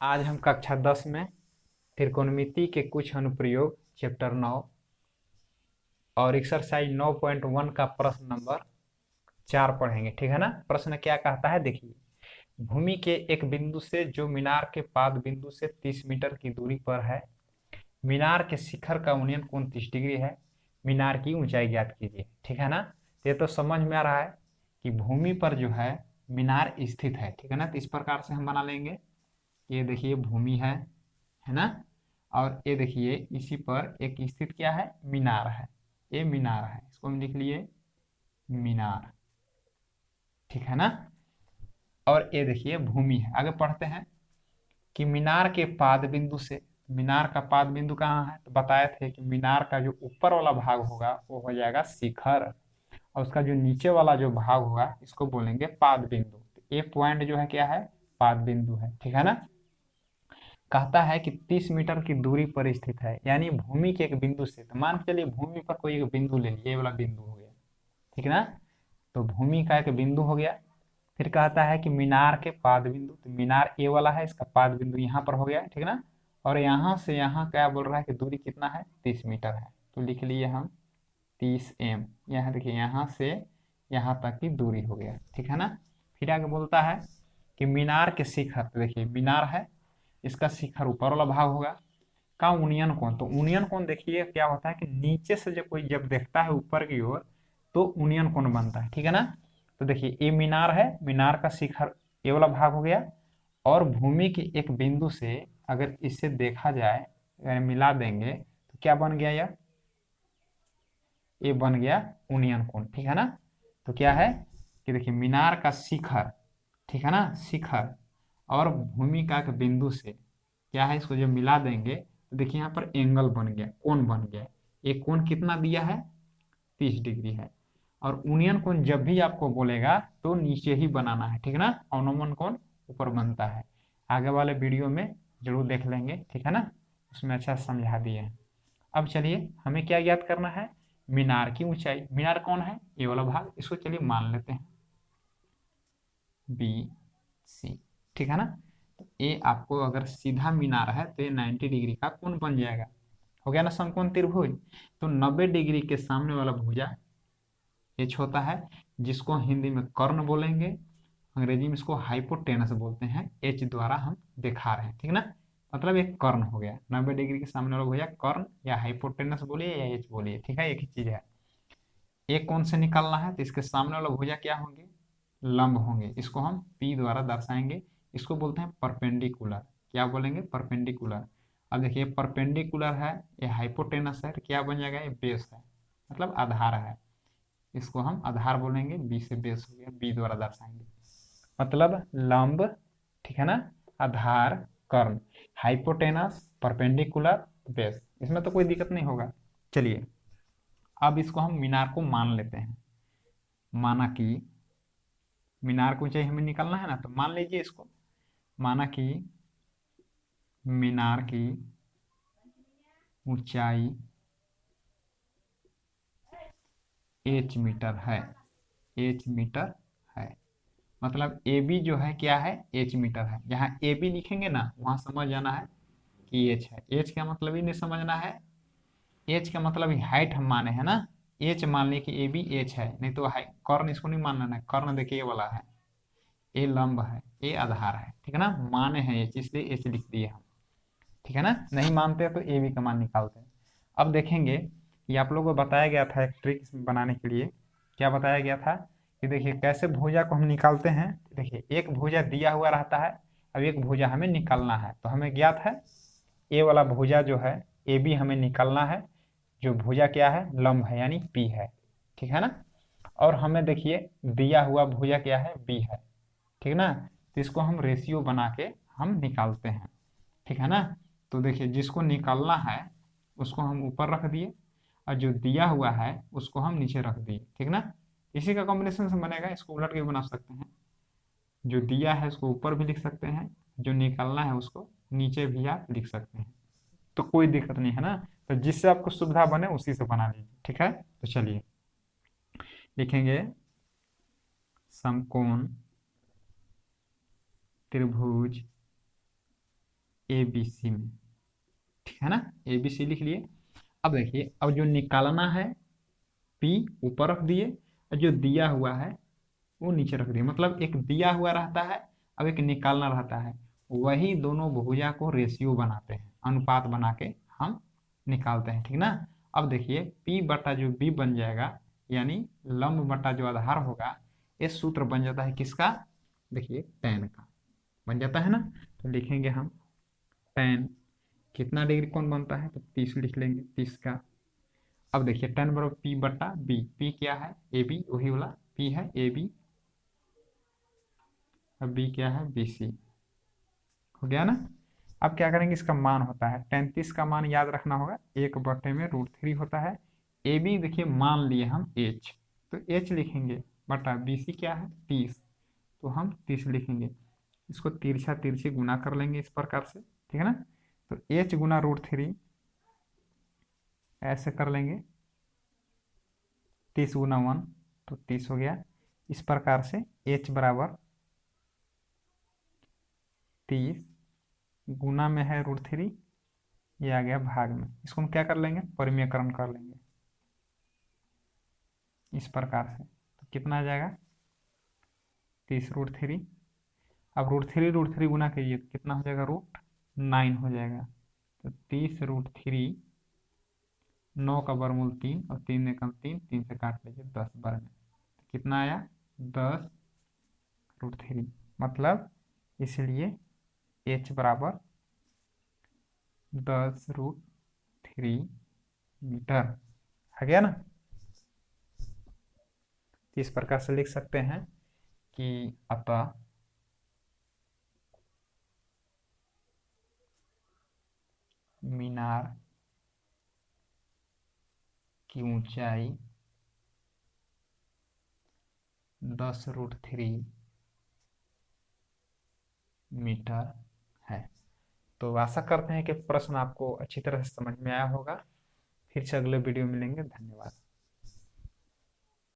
आज हम कक्षा 10 में त्रिकोणमिति के कुछ अनुप्रयोग चैप्टर 9 और एक्सरसाइज 9.1 का प्रश्न नंबर 4 पढ़ेंगे। ठीक है ना। प्रश्न क्या कहता है, देखिए। भूमि के एक बिंदु से जो मीनार के पाद बिंदु से 30 मीटर की दूरी पर है, मीनार के शिखर का उन्नयन कोण 30 डिग्री है, मीनार की ऊंचाई ज्ञात कीजिए। ठीक है ना। तो ये तो समझ में आ रहा है कि भूमि पर जो है मीनार स्थित है। ठीक है ना। तो इस प्रकार से हम बना लेंगे। ये देखिए भूमि है ना। और ये देखिए इसी पर एक स्थित क्या है, मीनार है। ये मीनार है, इसको हम लिख लिए मीनार। ठीक है ना। और ये देखिए भूमि है। आगे पढ़ते हैं कि मीनार के पाद बिंदु से, मीनार का पाद बिंदु कहाँ है, तो बताए थे कि मीनार का जो ऊपर वाला भाग होगा वो हो जाएगा शिखर, और उसका जो नीचे वाला जो भाग होगा इसको बोलेंगे पाद बिंदु। तो ये पॉइंट जो है क्या है, पाद बिंदु है। ठीक है ना। कहता है कि 30 मीटर की दूरी पर स्थित है, यानी भूमि के एक बिंदु से, तो मान के चलिए भूमि पर कोई एक बिंदु ले लिए, ये वाला बिंदु हो गया। ठीक है ना। तो भूमि का एक बिंदु हो गया। फिर कहता है कि मीनार के पाद बिंदु, तो मीनार ए वाला है, इसका पाद बिंदु यहाँ पर हो गया। ठीक है ना। और यहाँ से यहाँ क्या बोल रहा है कि दूरी कितना है, 30 मीटर है। तो लिख लिए हम 30 m। यहाँ देखिए यहाँ से यहाँ तक की दूरी हो गया। ठीक है ना। फिर आगे बोलता है कि मीनार के शिखर, तो देखिए मीनार है, इसका शिखर ऊपर वाला भाग होगा का उन्नयन कोण। तो उन्नयन कोण देखिए क्या होता है कि नीचे से जब कोई जब देखता है ऊपर की ओर तो उन्नयन कोण बनता है। ठीक है ना। तो देखिए ये मीनार है, मीनार का शिखर ये वाला भाग हो गया, और भूमि के एक बिंदु से अगर इसे देखा जाए, अगर मिला देंगे तो क्या बन गया, ये बन गया उन्नयन कोण। ठीक है ना। तो क्या है कि देखिए मीनार का शिखर, ठीक है ना, शिखर और भूमि का एक बिंदु से क्या है, इसको जब मिला देंगे तो देखिए यहाँ पर एंगल बन गया, कोण बन गया। ये कोण कितना दिया है, 30 डिग्री है। और उन्नयन कोण जब भी आपको बोलेगा तो नीचे ही बनाना है। ठीक है ना। अवनमन कोण ऊपर बनता है। आगे वाले वीडियो में जरूर देख लेंगे। ठीक है ना। उसमें अच्छा समझा दिए हैं। अब चलिए हमें क्या याद करना है, मीनार की ऊंचाई। मीनार कौन है, ये वाला भाग, इसको चलिए मान लेते हैं BC। ठीक है ना। तो ये आपको अगर सीधा मीनार है तो ये 90 डिग्री का कोण बन जाएगा। हो गया ना समकोण त्रिभुज। तो 90 डिग्री के सामने वाला भुजा एच होता है, जिसको हिंदी में कर्ण बोलेंगे, अंग्रेजी में इसको हाइपोटेनस बोलते हैं। एच द्वारा हम दिखा रहे हैं। ठीक है ना। मतलब एक कर्ण हो गया, 90 डिग्री के सामने वाला भुजा कर्ण, या हाइपोटेनस बोलिए या एच बोलिए। ठीक है, एक ही चीज है। एक कोण से निकालना है तो इसके सामने वाला भुजा क्या होंगे, लंब होंगे। इसको हम P द्वारा दर्शाएंगे। इसको बोलते हैं परपेंडिकुलर। क्या बोलेंगे, परपेंडिकुलर। अब देखिए परपेंडिकुलर है, ये हाइपोटेनस है, तो क्या बन जाएगा, ये बेस है, मतलब आधार है। इसको हम आधार बोलेंगे, बी से बेस हो गया, बी द्वारा दर्शाएंगे। मतलब लंब, ठीक है ना, आधार, कर्ण, हाइपोटेनस, परपेंडिकुलर, बेस। इसमें तो कोई दिक्कत नहीं होगा। चलिए अब इसको हम मीनार को मान लेते हैं। माना कि मीनार को ऊंचाई हमें निकालना है ना, तो मान लीजिए इसको, माना कि मीनार की ऊंचाई h मीटर है, h मीटर है। मतलब ए बी जो है क्या है, h मीटर है। जहाँ ए बी लिखेंगे ना वहां समझ जाना है कि h है। h का मतलब ही नहीं समझना है, h का मतलब ही हाइट हम माने है ना। h मान ली कि ए बी h है, नहीं तो कर्ण इसको नहीं मानना है। कर्ण देखिए ये वाला है, ये लंब है, ये आधार है। ठीक है ना। माने हैं h, इसलिए h लिख दिए हम। ठीक है ना। नहीं मानते तो ए बी का मान निकालते हैं। अब देखेंगे, ये आप लोगों को बताया गया था एक ट्रिक बनाने के लिए। क्या बताया गया था कि देखिए कैसे भुजा को हम निकालते हैं। देखिए एक भुजा दिया हुआ रहता है, अब एक भुजा हमें निकालना है। तो हमें ज्ञात है ए वाला भुजा जो है, ए बी हमें निकालना है। जो भुजा क्या है, लंब है, यानी पी है। ठीक है ना। और हमें देखिए दिया हुआ भुजा क्या है, बी है। ठीक है ना। तो इसको हम रेशियो बना के हम निकालते हैं। ठीक है ना। तो देखिए जिसको निकालना है उसको हम ऊपर रख दिए, और जो दिया हुआ है उसको हम नीचे रख दिए। ठीक ना। इसी का कॉम्बिनेशन से बनेगा, इसको उलट के भी बना सकते हैं। जो दिया है उसको ऊपर भी लिख सकते हैं, जो निकालना है उसको नीचे भी आप लिख सकते हैं। तो कोई दिक्कत नहीं है ना। तो जिससे आपको सुविधा बने उसी से बना लीजिए। ठीक है। तो चलिए लिखेंगे समकोण त्रिभुज ABC में, ठीक है ना, ABC लिख लिए। अब देखिए, अब जो निकालना है P ऊपर रख दिए और जो दिया हुआ है वो नीचे रख दिए। मतलब एक दिया हुआ रहता है, अब एक निकालना रहता है, वही दोनों भुजा को रेशियो बनाते हैं, अनुपात बना के हम निकालते हैं, ठीक ना। अब देखिए P बटा जो B बन जाएगा, यानी लंब बटा जो आधार होगा, ये सूत्र बन जाता है किसका, देखिए tan का बन जाता है ना। तो लिखेंगे हम tan कितना डिग्री कोण बनता है, तो 30 लिख लेंगे, 30 का। अब देखिए tan बराबर P बटा B, P क्या है AB, वही वाला P है AB, अब B क्या है BC, हो गया ना। अब क्या करेंगे, इसका मान होता है 33 का मान याद रखना होगा, 1/√3 होता है। AB देखिए मान लिए हम H, तो H लिखेंगे बटा BC क्या है 30, तो हम 30 लिखेंगे। इसको तिरछा तिरछी गुना कर लेंगे इस प्रकार से, ठीक है ना। तो H गुना √3 ऐसे कर लेंगे, 30 गुना 1 तो 30 हो गया। इस प्रकार से H बराबर 30 गुना में है √3, ये आ गया भाग में। इसको हम क्या कर लेंगे, परिमेयकरण कर लेंगे इस प्रकार से। तो कितना आ जाएगा 30 √3, अब √3 गुना कीजिए तो कितना हो जाएगा √9 हो जाएगा। तो 30 √3, 9 का वर्गमूल 3 और 3 एकम 3, 3 से काट लीजिए 10 वर्ग में, तो कितना आया 10 √3, मतलब इसलिए H बराबर 10 √3 मीटर, आ गया ना। तो इस प्रकार से लिख सकते हैं कि अतः मीनार की ऊंचाई 10 √3 मीटर है। तो आशा करते हैं कि प्रश्न आपको अच्छी तरह से समझ में आया होगा। फिर से अगले वीडियो में मिलेंगे, धन्यवाद।